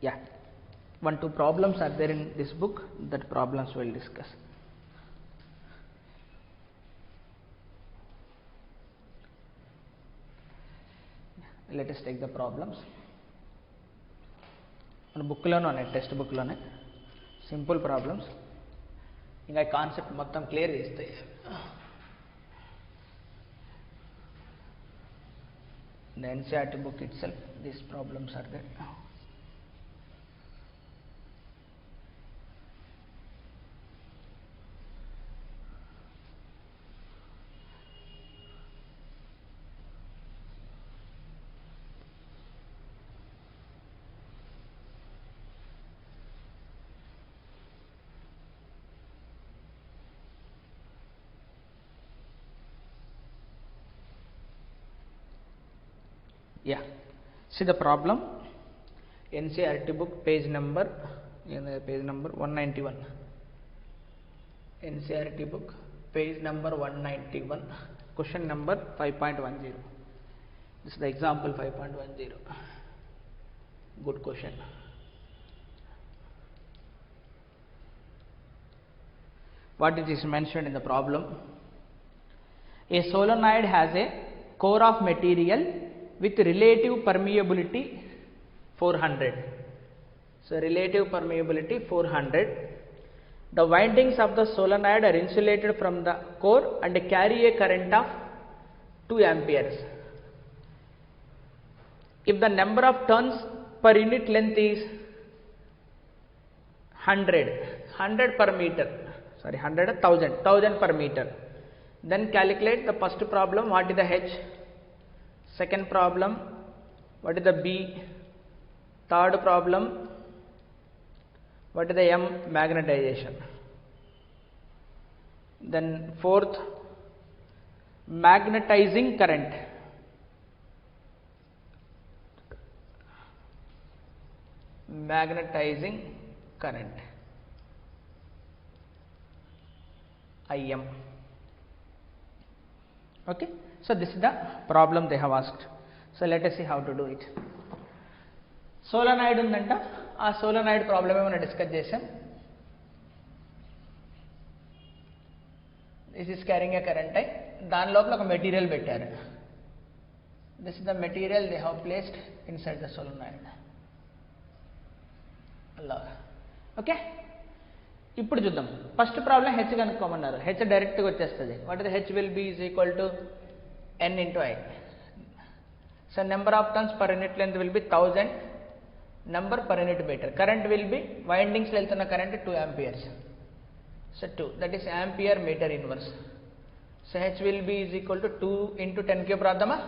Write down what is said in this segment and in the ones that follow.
Yeah, 1-2 problems are there in this book. That problems we'll discuss. Let us take the problems. మన బుక్లోనే ఉన్నాయి, text బుక్లోనే simple problems. ఇంకా concept మొత్తం clear చేస్తాయి. The NCERT book itself, these problems are there. Yeah, see the problem. NCERT book page number 191. NCERT book page number 191, question number 5.10. This is the example 5.10. Good question. What it is mentioned in the problem: a solenoid has a core of material with relative permeability 400. So relative permeability 400. The windings of the solenoid are insulated from the core and carry a current of 2 amperes. If the number of turns per unit length is 100 per meter, sorry 1000 per meter, then calculate the first problem, what is the H, second problem what is the B, third problem what is the M, magnetization, then fourth magnetizing current, IM. Okay, so this is the problem they have asked. So let us see how to do it. Solenoid ఉందంట, ఆ solenoid ప్రాబ్లమే మనం discuss చేసాం. This is carrying a current I, దాని లోపల ఒక material పెట్టారు. This is the material they have placed inside the solenoid. అలా ఓకే, ఇప్పుడు చూద్దాం. ఫస్ట్ ప్రాబ్లం హెచ్ కనుక్కోమన్నారు. హెచ్ డైరెక్ట్గా వచ్చేస్తుంది. What is H will be is equal to n into I. So number of turns per unit length will be 1000, number per unit meter. Current will be, windings లో వెళ్తున్న current 2 amperes. So 2, that is ampere meter inverse. So H will be is equal to 2 into 10 cube రాద్దామా,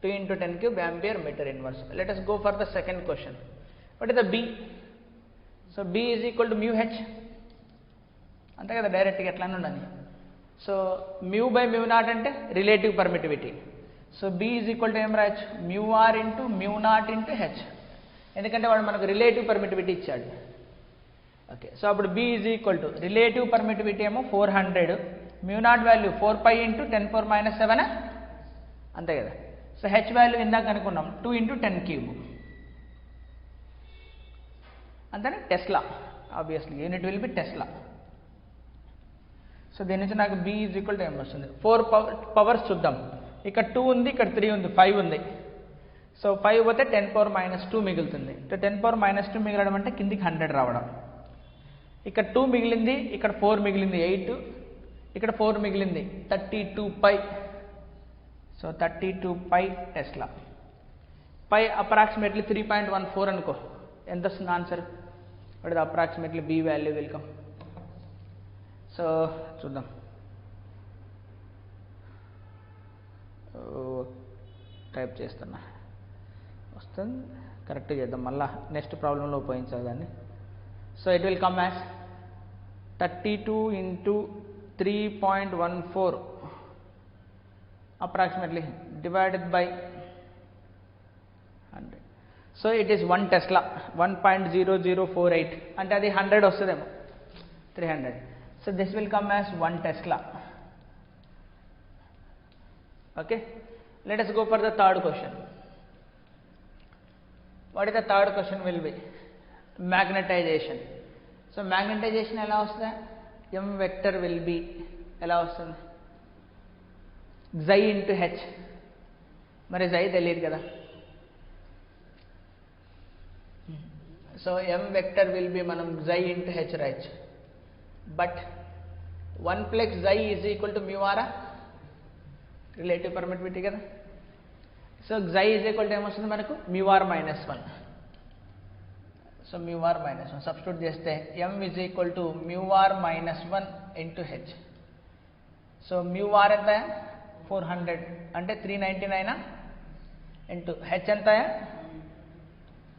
2 into 10 cube ampere meter inverse. Let us go for the second question. What is the B? So B is equal to mu H, అంతే కదా, డైరెక్ట్గా ఎట్లానే ఉండాలి. So mu by mu naught అంటే relative permittivity. So B is equal to ఏం రాయొచ్చు, mu R into mu naught into H, ఎందుకంటే వాడు మనకు రిలేటివ్ పర్మిటివిటీ ఇచ్చాడు. ఓకే, సో అప్పుడు B is equal to relative permittivity ఏమో 400, మ్యూ నాట్ వాల్యూ 4π ఇంటూ 10⁻⁷, అంతే కదా. సో హెచ్ వాల్యూ ఇందాక అనుకున్నాం 2 ఇంటూ 10 క్యూబ్, అంతేనా, Tesla. Obviously unit will be Tesla. So దీని నుంచి నాకు B ఈజ్ ఈక్వల్ టు ఏం వస్తుంది, 4 పవర్స్ చూద్దాం. ఇక్కడ 2 ఉంది, ఇక్కడ 3 ఉంది, 5 ఉంది. సో 5 పోతే 10⁻² మిగులుతుంది. 10⁻² మిగలడం అంటే కిందికి 100 రావడం. ఇక్కడ 2 మిగిలింది, ఇక్కడ 4 మిగిలింది 8, ఇక్కడ 4 మిగిలింది 32π. So 32π Tesla. పై అప్రాక్సిమేట్లీ 3.14 అనుకో, ఎంత వస్తుంది answer? What is approximately B value will come. So చూద్దాం. టైప్ చేస్తున్నా, వస్తుంది, కరెక్ట్ చేద్దాం. మళ్ళీ నెక్స్ట్ ప్రాబ్లంలో ఉపయోగించాలి దాన్ని. So it will come as 32 into 3.14 approximately divided by 100. So it is 1 Tesla, 1.0048, అంటే అది 100 వస్తుందేమో, 300. So this will come as 1 Tesla. Okay, let us go for the third question. What is the third question will be magnetization. So magnetization ఎలా వస్తుంది? m vector will be ఎలా వస్తుంది? xi into H. మరి xi తెలియదు కదా. So m vector will be మనం xi into H రాయొచ్చు. But 1 plus xi is equal to mu R, relative permittivity కదా. So xi is equal to ఏమొస్తుంది మనకు? Mu are minus 1. So mu are minus 1 substitute చేస్తే m is equal to mu are minus 1 into H. So mu r ఎంత? 400 అంటే 399 into H ఎంత?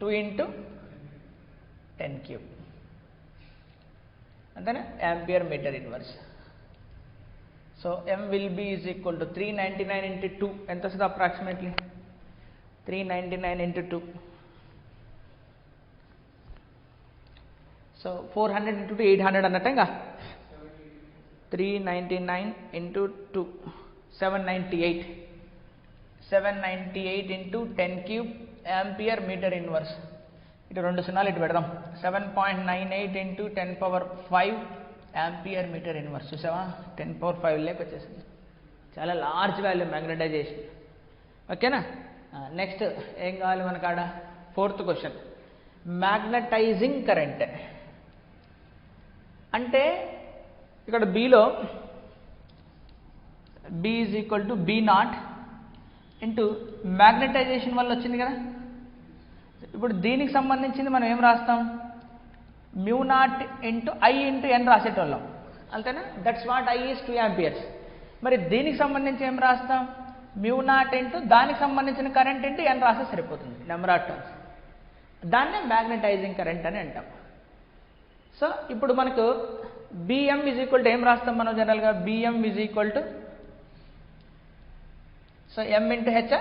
2 into 10 cube అంతేనా, ampere meter inverse. So m will be is equal to 399 into 2 ఎంత వస్తుంది? Approximately 399 into 2. So 400 into 2 800 అన్నట్టు. ఇంకా 399 into 2 798. 798 into 10 cube ampere meter inverse. ఇటు 2 సున్నాలు ఇటు పెడదాం. 7.98 into 10 power 5 ampere meter inverse. చూసావా, 10 పవర్ 5 లేక వచ్చేసింది. చాలా లార్జ్ వాల్యూ మ్యాగ్నటైజేషన్. ఓకేనా. నెక్స్ట్ ఏం కావాలి మనకాడ? Fourth question, magnetizing current. అంటే ఇక్కడ బీలో B is equal to B naught into magnetization వల్ల వచ్చింది కదా. ఇప్పుడు దీనికి సంబంధించింది మనం ఏం రాస్తాం? Mu naught into I into ఎన్ రాసేటోళ్ళం అంతేనా. That's what I is 2 amperes. మరి దీనికి సంబంధించి ఏం రాస్తాం? మ్యూ నాట్ ఇంటూ దానికి సంబంధించిన కరెంట్ ఇంటూ ఎన్ రాస్తే సరిపోతుంది, నెంబర్ ఆఫ్ టర్న్స్. దాన్నే మ్యాగ్నటైజింగ్ కరెంట్ అని అంటాం. సో ఇప్పుడు మనకు బిఎం ఈజ్ ఈక్వల్ టు ఏం రాస్తాం మనం జనరల్గా? BM is equal to so M into H,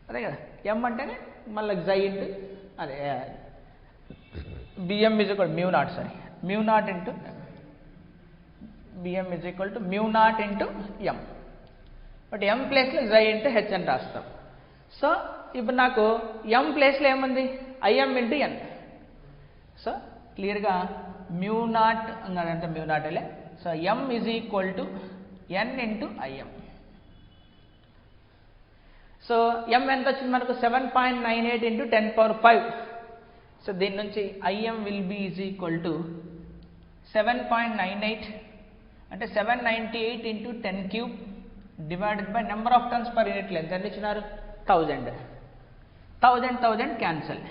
అదే కదా. ఎం అంటేనే మళ్ళీ xi ఇంటూ అదే BM is equal mu naught, sorry mu naught into BM is equal to mu naught into M. But M ప్లేస్లో xi ఇంటూ హెచ్ అని రాస్తాం. So ఇప్పుడు నాకు ఎం ప్లేస్లో ఏముంది? IM into N. సో క్లియర్గా మ్యూ నాట్ అదంతా మ్యూ నాట్ వెళ్ళే. So M is equal to N into IM. So M ఎంత వచ్చింది మనకు? 7.98 ఇంటూ 10 పవర్ 5. సో దీని నుంచి IM will be is equal to 7.98 అంటే 798 into 10 cube divided by number of turns per unit length. ఎంత ఇచ్చినారు? 1000. 1000 cancel.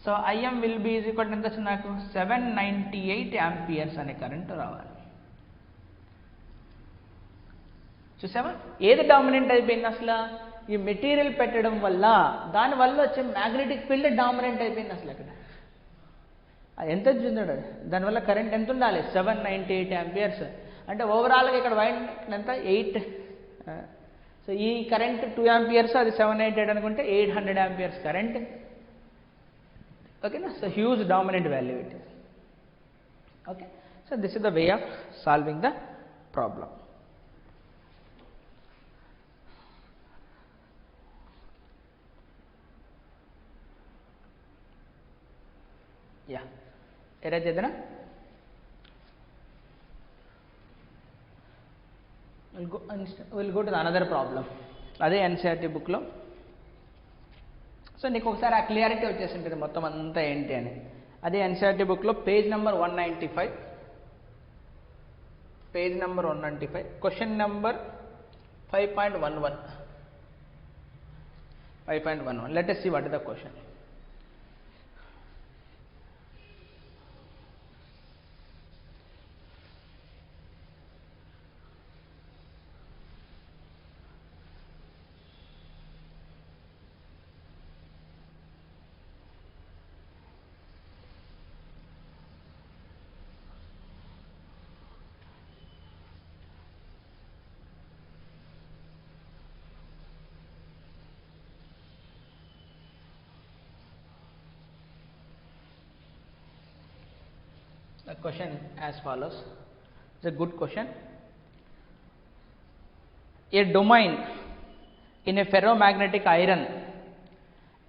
So IM will be is equal to ఎంత వచ్చింది నాకు? 798 amperes అనే కరెంట్ రావాలి. చూసావా, ఏది డామినెంట్ అయిపోయింది అసలు? ఈ మెటీరియల్ పెట్టడం వల్ల దానివల్ల వచ్చే మ్యాగ్నెటిక్ ఫీల్డ్ డామినెంట్ అయిపోయింది అసలు. అక్కడ అది ఎంత వచ్చిందో, దానివల్ల కరెంట్ ఎంత ఉండాలి? 798 amperes. అంటే ఓవరాల్గా ఇక్కడ వైండ్ ఎంత? 8. సో ఈ కరెంట్ 2 amperes, అది 798 అనుకుంటే 800 amperes కరెంట్. ఓకేనా. So huge dominant value it is. Okay. So this is the way of solving the problem. Yeah, erase chedana. We'll go to the another problem. అదే NCERT book లో. So నీకు ఒకసారి ఆ clarity వచ్చేసింటుంది మొత్తం అంతా ఏంటి అని. అదే NCERT book లో page number 195, page number 195, question number 5.11. 5.11. Let us see what is the question. The question as follows. It's a good question. A domain in a ferromagnetic iron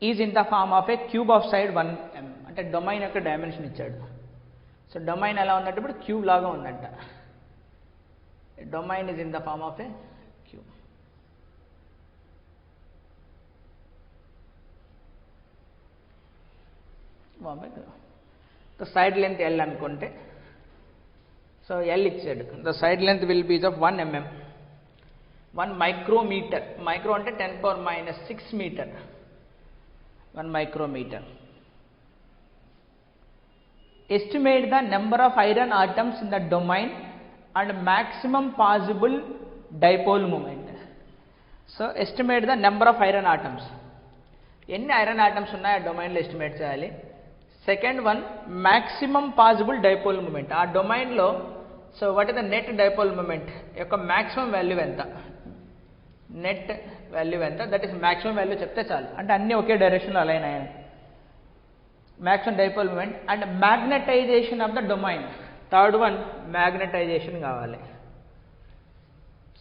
is in the form of a cube of side 1 mm. అంటే domain యొక్క dimension ఇచ్చాడు. So domain ఎలా ఉందంటే ఇప్పుడు cube లాగా ఉందంట. Domain is in the form of a cube. The side length L అనుకుంటే, so L ఇచ్చాడు. The side length will be of 1 mm. 1 micrometer. Micro అంటే 10⁻⁶ meter. 1 micrometer. Estimate the number of iron atoms in the domain and maximum possible dipole moment. So estimate the number of iron atoms. ఎన్ని iron atoms ఉన్నాయో ఆ డొమైన్లో estimate చేయాలి. Second one maximum possible dipole moment. ఆ డొమైన్లో so what is the net dipole moment యొక్క maximum value ఎంత, net value ఎంత, దట్ ఈస్ మ్యాక్సిమం వాల్యూ చెప్తే చాలు. అంటే అన్నీ ఒకే డైరెక్షన్లో అలైన్ అయ్యాయి. Maximum dipole moment and magnetization of the domain. Third one magnetization కావాలి.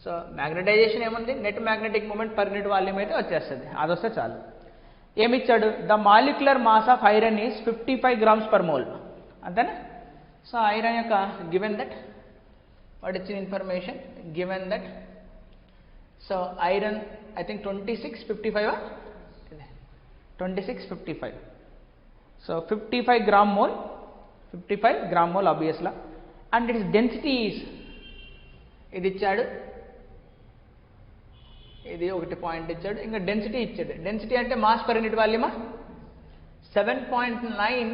సో మ్యాగ్నటైజేషన్ ఏముంది, net magnetic moment per unit volume అయితే వచ్చేస్తుంది, అది వస్తే చాలు. ఏమిచ్చాడు, the molecular mass of iron is 55 grams per mole. అంతేనా. సో ఐరన్ యొక్క గివెన్ దట్ వాట్ ఇచ్చిన information, given that so iron I think 2655 2655. So 55 gram mole, 55 gram mole obviously, and its density is ఇది ఇచ్చాడు, ఇది ఒకటి point ఇచ్చాడు, ఇంకా density ఇచ్చాడు. డెన్సిటీ అంటే మాస్ పర్ యూనిట్ వాల్యూమా 7.9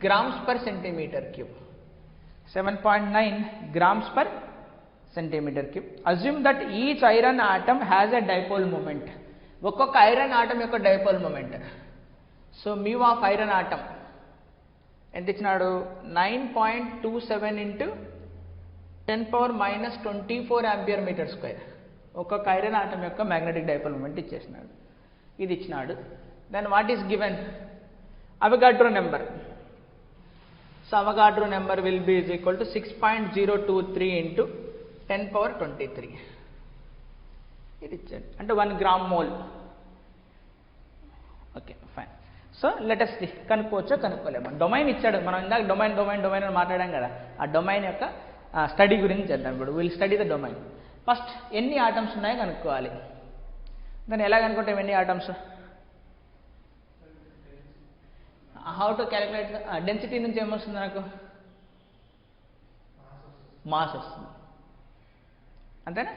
grams per centimeter cube. 7.9 grams per centimeter cube. Assume that each iron atom has a dipole moment. ఒక్కొక్క ఐరన్ ఆటం యొక్క dipole moment. So mu of iron atom ఎంత ఇచ్చినాడు, 9.27 into 10⁻⁻24 ampere meter square. ఒక్కొక్క iron atom యొక్క magnetic dipole moment ఇచ్చేసినాడు, ఇది ఇచ్చినాడు. Then what is given, Avogadro number. So Avogadro number will be is equal to 6.023 into 10⁻23. ఇది ఇచ్చాడు, అంటే 1 gram mole. Okay fine. So latest కనుక్కోవచ్చో కనుక్కోలేము. డొమైన్ ఇచ్చాడు, మనం ఇందాక డొమైన్ డొమైన్ డొమైన్ అని మాట్లాడాం కదా, ఆ డొమైన్ యొక్క స్టడీ గురించి చేద్దాం. ఇప్పుడు will study the domain. First ఎన్ని ఆటమ్స్ ఉన్నాయో కనుక్కోవాలి. దాన్ని ఎలా కనుక్కుంటాం ఎన్ని atoms, how to calculate. Density నుంచి ఏమొస్తుంది నాకు, మాస్ వస్తుంది, అంతేనా.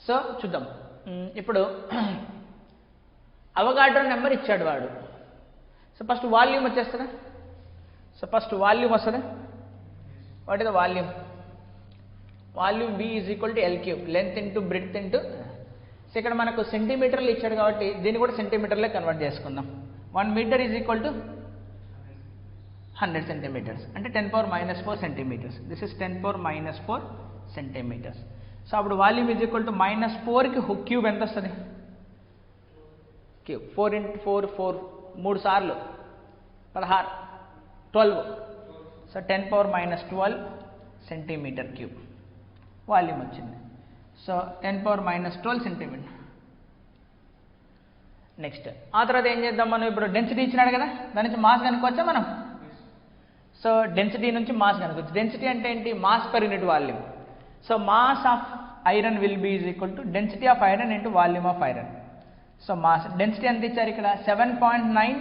సో చూద్దాం. ఇప్పుడు అవగాడ్రో నెంబర్ ఇచ్చాడు వాడు. సో ఫస్ట్ వాల్యూమ్ వచ్చేస్తుందా, సో ఫస్ట్ వాల్యూమ్ వస్తుందా, what is the volume, volume V is equal to L cube, length into breadth into. So ఇక్కడ మనకు సెంటీమీటర్లు ఇచ్చాడు కాబట్టి దీన్ని కూడా సెంటీమీటర్లే కన్వర్ట్ చేసుకుందాం. 1 meter is equal to 100 centimeters, అంటే 10⁻⁻4 centimeters. This is 10⁻⁻4 centimeters. So అప్పుడు వాల్యూమ్ ఈజ్ ఈక్వల్ టు -4కి క్యూబ్ ఎంత వస్తుంది, క్యూబ్ 4 into 4 4 3 సార్లు 16 12. సో 10⁻⁻12 centimeter cube వాల్యూమ్ వచ్చింది. So 10⁻⁻12 centimeter. నెక్స్ట్ ఆ తర్వాత ఏం చేద్దాం మనం, ఇప్పుడు డెన్సిటీ ఇచ్చినాడు కదా, దాని నుంచి మాస్ కనుక్కోవచ్చా మనం. సో డెన్సిటీ నుంచి మాస్ కనుక్కోవచ్చు. డెన్సిటీ అంటే ఏంటి, mass per unit volume. So mass of iron will be is equal to density of iron into volume of iron. So mass density ఎంత ఇచ్చారు ఇక్కడ, 7.9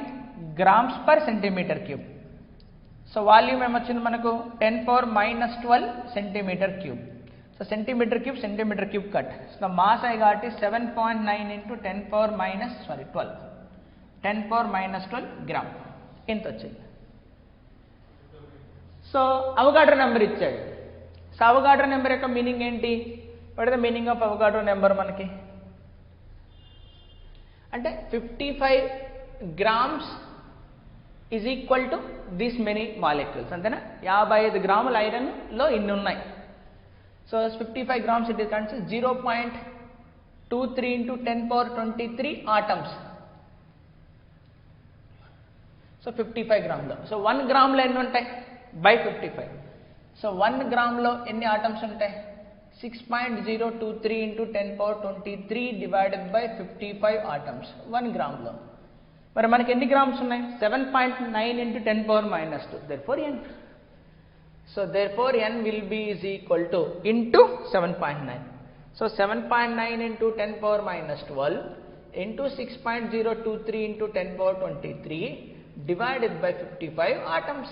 grams per centimeter cube. So volume ఏమొచ్చింది మనకు 10⁻⁻12 centimeter cube. So centimeter cube cut. So mass I got is 7.9 into 10⁻12 gram, ఎంత వచ్చింది. So Avogadro number ఇచ్చాడు. So Avogadro number యొక్క meaning ఏంటి, what is the meaning of Avogadro number మనకి అంటే 55 grams is equal to this many molecules, అంతేనా. 55 గ్రాముల ఐరన్లో ఇన్ని ఉన్నాయి. సో 55 grams ఇట్ ఈస్ కన్స్ 0.23 into 10⁻23 ఆటమ్స్. సో 55 గ్రాములో, సో 1 గ్రామ్లో ఎన్ని ఉంటాయి బై 55. సో 1 గ్రామ్లో ఎన్ని ఆటమ్స్ ఉంటాయి, 6.023 into 10⁻23 divided by 55 ఆటమ్స్ 1 గ్రామ్లో. మరి మనకి ఎన్ని గ్రామ్స్ ఉన్నాయి? 7.9 into 10 power minus 2. Therefore n. So therefore n will be is equal to into 7.9. So 7.9 into 10 power minus 12 into 6.023 into 10 power 23 divided by 55 atoms.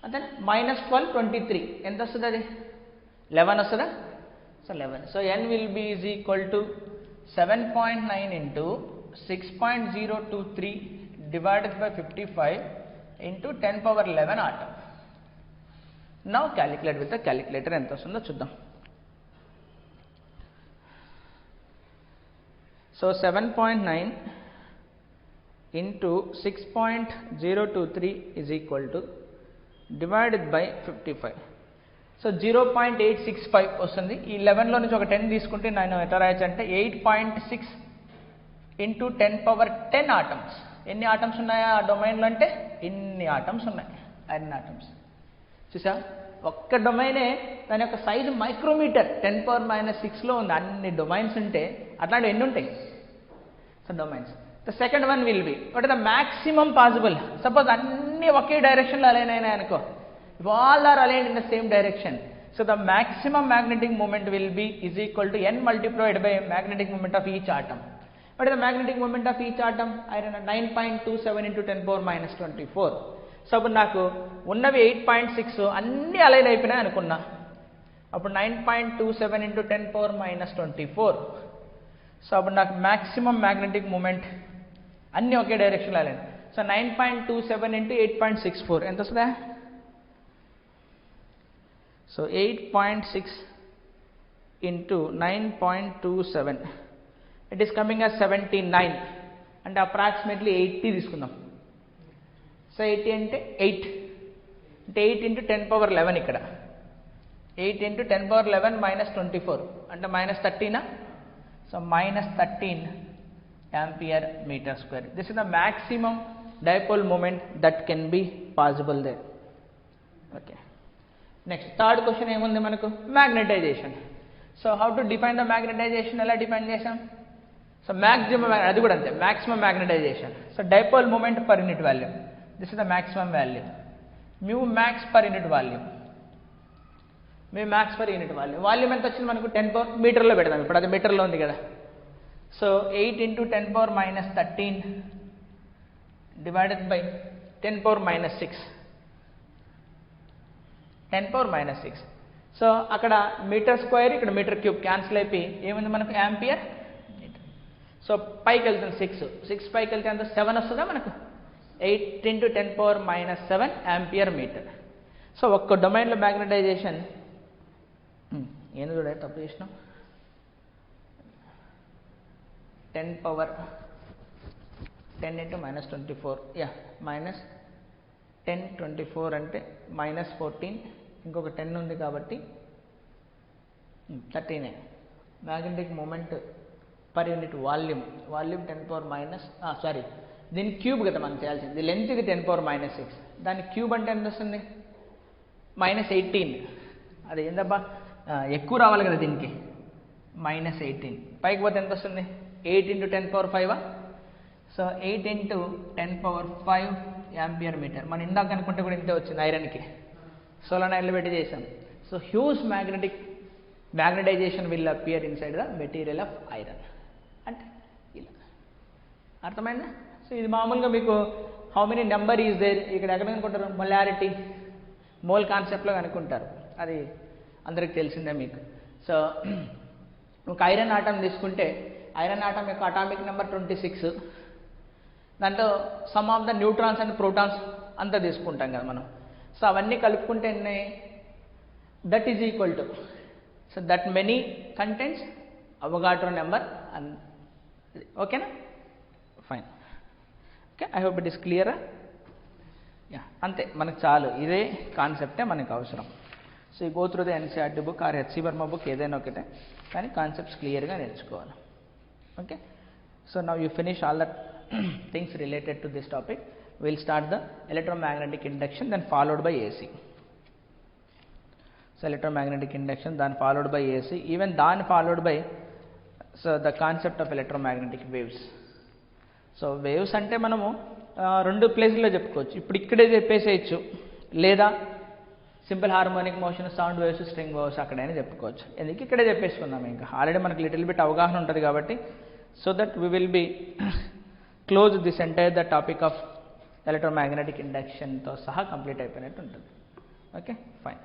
And then minus 12, 23. ఎంత వస్తుంది అది? 11 వస్తుందా? So 11. So n will be is equal to 7.9 into 6.023 divided by 55 into 10 power 11 atom. Now calculate with the calculator ఎంత వస్తుందో చూద్దాం. So 7.9 into 6.023 is equal to divided by 55. So 0.865 వస్తుంది. ఈ 11లో నుంచి ఒక 10 తీసుకుంటే నేను ఎట్లా రాయొచ్చు అంటే 8.6 into 10 power 10 ఆటమ్స్. ఎన్ని ఆటమ్స్ ఉన్నాయా ఆ డొమైన్లో అంటే ఇన్ని ఆటమ్స్ ఉన్నాయి, అన్ని ఆటమ్స్. చూసా, ఒక్క డొమైనే దాని యొక్క సైజు మైక్రోమీటర్ 10 power minus 6లో ఉంది. అన్ని డొమైన్స్ ఉంటే అట్లాంటివి ఎన్ని ఉంటాయి? So domains. The second one will be what is the maximum possible. Suppose అన్ని ఒకే డైరెక్షన్లో అలైన్ అయినాయి అనుకో, if all are aligned in the same direction, so the maximum magnetic moment will be is equal to n multiplied by magnetic moment of each atom. What is the magnetic moment of each atom? Iron 9.27 into 10 power minus 24. So అప్పుడు నాకు ఉన్నవి 8.6 అన్నీ align అయిపోయినాయి అనుకున్నా. అప్పుడు 9.27 into 10 power minus 24. So అప్పుడు నాకు maximum magnetic moment అన్నీ ఒకే డైరెక్షన్లో అలైన్. సో 9.27 into 8.64 ఎంత వస్తుందా? So 8.6 into 9.27 it is coming as 79 అంటే అప్రాక్సిమేట్లీ 80 తీసుకుందాం. సో 80 అంటే 8 అంటే 8 into 10 power 11 ఇక్కడ 8 into 10 power 11 minus 24 అంటే minus 13. So minus 13 ampere meter square. This is the maximum dipole moment that can be possible there. Okay. Next third question ఏముంది మనకు? Magnetization. So how to define the magnetization? ఎలా define చేసాం? So maximum, అది కూడా అంతే, maximum magnetization. So dipole moment per unit volume, this is the maximum value. Mu max per unit volume, mu max per unit volume. Volume ఎంత వచ్చింది మనకు? 10 power మీటర్లో పెడదాం. ఇప్పుడు అది మీటర్లో ఉంది కదా. So 8 into 10 power minus 13 divided by 10 power minus 6. 10 power minus 6. So అక్కడ metre square, ఇక్కడ మీటర్ క్యూబ్ క్యాన్సిల్ అయిపోయి ఏముంది మనకు? Ampere meter. సో పైకి వెళ్తుంది 6 పైకి వెళ్తే అంత 7 వస్తుందా మనకు? 8 into 10 power minus 7 ampere meter. So ఒక్క డొమైన్లో మ్యాగ్నెటైజేషన్ ఏంది చూడ తప్పు చేసినాం. 10 power 10 into minus 24 minus 10 24 అంటే minus 14, ఇంకొక 10 ఉంది కాబట్టి 13. Magnetic moment per unit volume 10 power minus sorry దీని క్యూబ్ కదా మనం చేయాల్సింది. లెంత్ ఇది 10 power minus 6, దాని క్యూబ్ అంటే ఎంత వస్తుంది? minus 18. అది ఏందబ్బా ఎక్కువ రావాలి కదా దీనికి, minus 18. పైకి పోతే ఎంత వస్తుంది? 8 into 10 power 5. So 8 into 10 power 5 ampere meter. మనం ఇందాక అనుకుంటే కూడా ఇంతే వచ్చింది ఐరన్కి. సోలనాయిడ్లో పెట్టి చేసాం. So huge magnetization will appear inside the material of iron. అంటే ఇలా అర్థమైందా? సో ఇది మామూలుగా మీకు how many number is there ఇక్కడ ఎక్కడ అనుకుంటారు? మొలారిటీ, మోల్ కాన్సెప్ట్లో అనుకుంటారు. అది అందరికి తెలిసిందే మీకు. సో ఒక ఐరన్ ఆటం తీసుకుంటే ఐరన్ ఆటం యొక్క అటామిక్ నెంబర్ 26. దాంట్లో sum of the neutrons and protons అంతా తీసుకుంటాం కదా మనం. సో అవన్నీ కలుపుకుంటే that is equal to so that many contents Avogadro number. ఓకేనా? Fine. Okay, I hope it is క్లియరా? అంతే, మనకు చాలు, ఇదే కాన్సెప్టే మనకు అవసరం. సో ఈ go through the NCERT book or HC Varma book ఏదైనా ఒకటే, కానీ కాన్సెప్ట్స్ క్లియర్గా నేర్చుకోవాలి. Okay, so now you finish all the things related to this topic. We'll start the electromagnetic induction, then followed by AC. So electromagnetic induction, then followed by AC, even then followed by the concept of electromagnetic waves. So waves అంటే మనము రెండు ప్లేసుల్లో చెప్పుకోవచ్చు. ఇప్పుడు ఇక్కడే చెప్పేసేయచ్చు, లేదా simple harmonic motion, sound waves, string waves అక్కడైనా చెప్పుకోవచ్చు. ఎందుకు ఇక్కడే చెప్పేసుకుందాం, ఇంకా ఆల్రెడీ మనకి లిటిల్ బిట్ అవగాహన ఉంటుంది కాబట్టి. So that we will be close this entire the topic of electromagnetic ఇండక్షన్తో సహా కంప్లీట్ అయిపోయినట్టు ఉంటుంది. Okay, fine.